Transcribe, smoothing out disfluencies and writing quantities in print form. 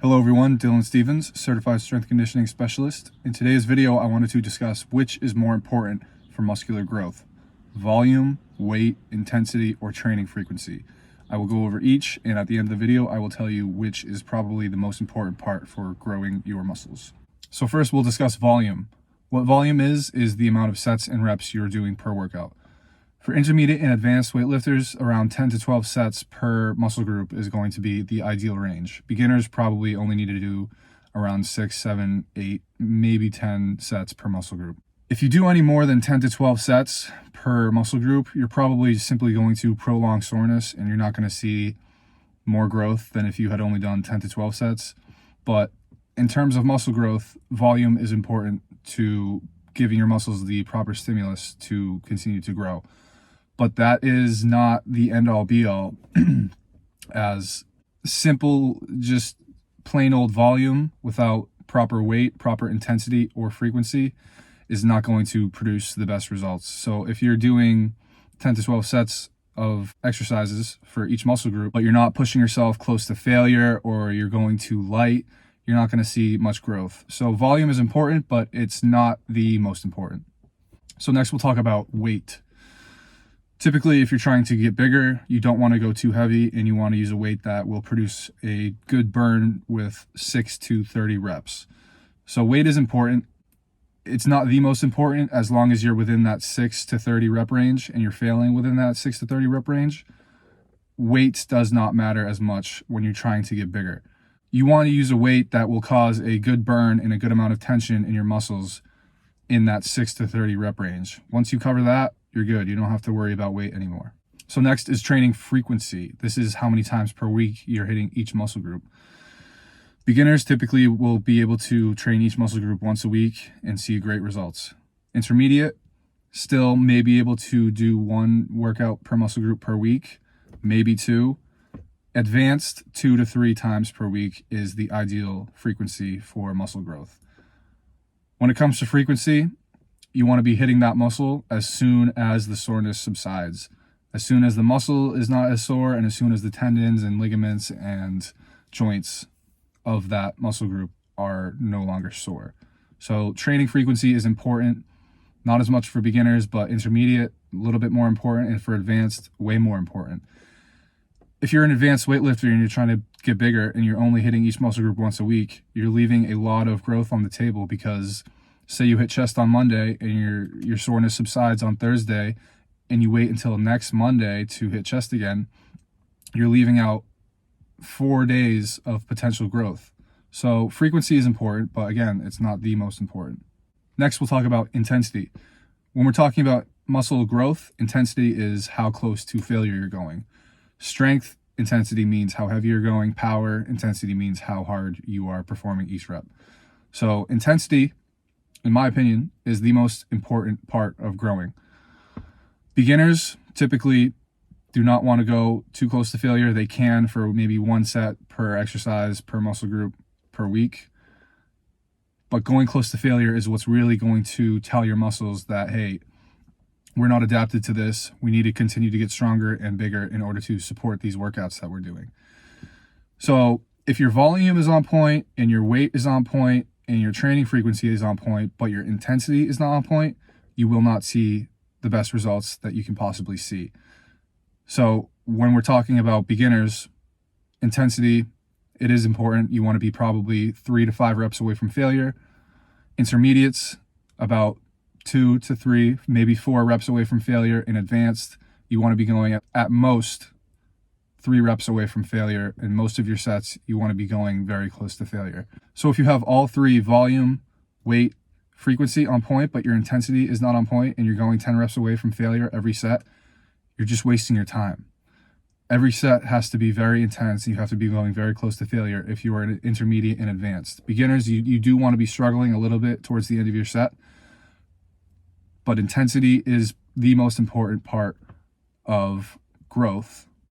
Hello everyone, Dylan Stevens, Certified Strength Conditioning Specialist. In today's video, I wanted to discuss which is more important for muscular growth: volume, weight, intensity, or training frequency. I will go over each, and at the end of the video, I will tell you which is probably the most important part for growing your muscles. So first, we'll discuss volume. What volume is the amount of sets and reps you're doing per workout. For intermediate and advanced weightlifters, around 10 to 12 sets per muscle group is going to be the ideal range. Beginners probably only need to do around 6, 7, 8, maybe 10 sets per muscle group. If you do any more than 10 to 12 sets per muscle group, you're probably simply going to prolong soreness and you're not going to see more growth than if you had only done 10 to 12 sets. But in terms of muscle growth, volume is important to giving your muscles the proper stimulus to continue to grow. But that is not the end-all be-all, as simple, just plain old volume without proper weight, proper intensity, or frequency is not going to produce the best results. So if you're doing 10 to 12 sets of exercises for each muscle group, but you're not pushing yourself close to failure or you're going too light, you're not going to see much growth. So volume is important, but it's not the most important. So next we'll talk about weight. Typically, if you're trying to get bigger, you don't want to go too heavy and you want to use a weight that will produce a good burn with 6 to 30 reps. So weight is important. It's not the most important as long as you're within that 6 to 30 rep range and you're failing within that 6 to 30 rep range. Weight does not matter as much when you're trying to get bigger. You want to use a weight that will cause a good burn and a good amount of tension in your muscles in that 6 to 30 rep range. Once you cover that, you're good. You don't have to worry about weight anymore. So next is training frequency. This is how many times per week you're hitting each muscle group. Beginners typically will be able to train each muscle group once a week and see great results. Intermediate still may be able to do one workout per muscle group per week, maybe two. Advanced 2 to 3 times per week is the ideal frequency for muscle growth. When it comes to frequency, you want to be hitting that muscle as soon as the soreness subsides. As soon as the muscle is not as sore and as soon as the tendons and ligaments and joints of that muscle group are no longer sore. So training frequency is important, not as much for beginners, but intermediate, a little bit more important, and for advanced, way more important. If you're an advanced weightlifter and you're trying to get bigger and you're only hitting each muscle group once a week, you're leaving a lot of growth on the table because say you hit chest on Monday and your soreness subsides on Thursday and you wait until next Monday to hit chest again, you're leaving out 4 days of potential growth. So frequency is important, but again, it's not the most important. Next, we'll talk about intensity. When we're talking about muscle growth, intensity is how close to failure you're going. Strength intensity means how heavy you're going. Power intensity means how hard you are performing each rep. So intensity, in my opinion, is the most important part of growing. Beginners typically do not want to go too close to failure. They can for maybe 1 set per exercise, per muscle group, per week. But going close to failure is what's really going to tell your muscles that, hey, we're not adapted to this. We need to continue to get stronger and bigger in order to support these workouts that we're doing. So if your volume is on point and your weight is on point and your training frequency is on point, but your intensity is not on point, you will not see the best results that you can possibly see. So when we're talking about beginners, intensity, it is important. You want to be probably 3 to 5 reps away from failure. Intermediates, about 2 to 3, maybe 4 reps away from failure. In advanced, you want to be going at most 3 reps away from failure. In most of your sets, you want to be going very close to failure. So if you have all 3, volume, weight, frequency on point, but your intensity is not on point and you're going 10 reps away from failure every set, you're just wasting your time. Every set has to be very intense. You have to be going very close to failure if you are an intermediate and advanced. Beginners, you do want to be struggling a little bit towards the end of your set, but intensity is the most important part of growth